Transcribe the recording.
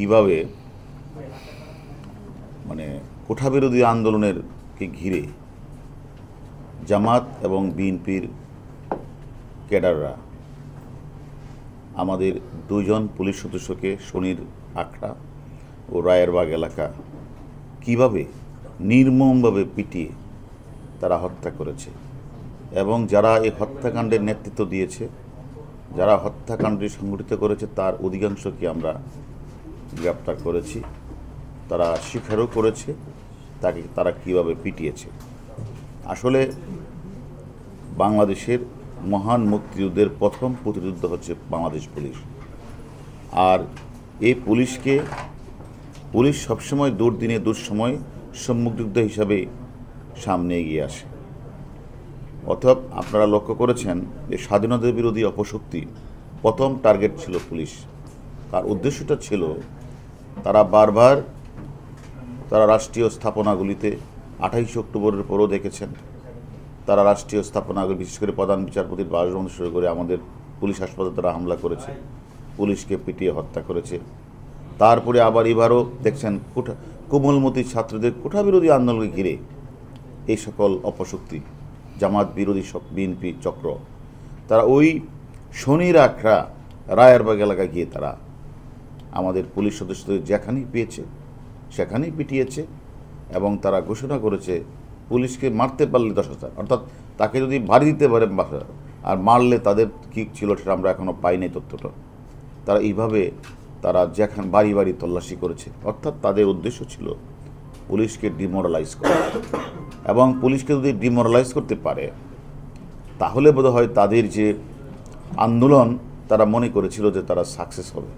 কিভাবে কোঠাবিরোধী আন্দোলনের কে ঘিরে জামাত এবং বিএনপির ক্যাডাররা আমাদের দুইজন পুলিশ সদস্যকে শনির আখড়া ও রায়েরবাগ এলাকা কিভাবে নির্মমভাবে পিটিয়ে তারা হত্যা করেছে এবং যারা এই হত্যাকাণ্ডের নেতৃত্ব দিয়েছে, যারা হত্যাকাণ্ডটি সংগঠিত করেছে তার অধিকাংশকে আমরা গ্রেপ্তার করেছি। তারা স্বীকারও করেছে তারা কিভাবে পিটিয়েছে। আসলে বাংলাদেশের মহান মুক্তিযুদ্ধের প্রথম প্রতিযুদ্ধ হচ্ছে বাংলাদেশ পুলিশ। আর এই পুলিশ সবসময় দুর্দিনে দুঃসময় সম্মুখযুদ্ধ হিসাবে সামনে এগিয়ে আসে। অতএব আপনারা লক্ষ্য করেছেন যে স্বাধীনতা বিরোধী অপশক্তি প্রথম টার্গেট ছিল পুলিশ। তার উদ্দেশ্যটা ছিল তারা রাষ্ট্রীয় স্থাপনাগুলিতে 28 অক্টোবরের পরও দেখেছেন, তারা রাষ্ট্রীয় স্থাপনাগুলি বিশেষ করে প্রধান বিচারপতির বাসভবন শুরু করে আমাদের পুলিশ হাসপাতালে তারা হামলা করেছে, পুলিশকে পিটিয়ে হত্যা করেছে। তারপরে আবার এবারও দেখছেন কোমলমতি ছাত্রদের কোঠাবিরোধী আন্দোলনকে ঘিরে এই সকল অপশক্তি জামাত বিরোধী বিএনপি চক্র তারা ওই শনির আখড়া রায়েরবাগ এলাকায় গিয়ে তারা আমাদের পুলিশ সদস্যদের যেখানেই পেয়েছে সেখানেই পিটিয়েছে এবং তারা ঘোষণা করেছে পুলিশকে মারতে পারলে 10,000, অর্থাৎ তাকে যদি ভারী দিতে পারে আর মারলে তাদের কী ছিল সেটা আমরা এখনও পাইনি তথ্যটা। তারা এইভাবে যেখানে বাড়ি বাড়ি তল্লাশি করেছে, অর্থাৎ তাদের উদ্দেশ্য ছিল পুলিশকে ডিমোরালাইজ করা। এবং পুলিশকে যদি ডিমোরালাইজ করতে পারে তাহলে বোধহয় তাদের যে আন্দোলন তারা মনে করেছিল যে তারা সাকসেস হবে।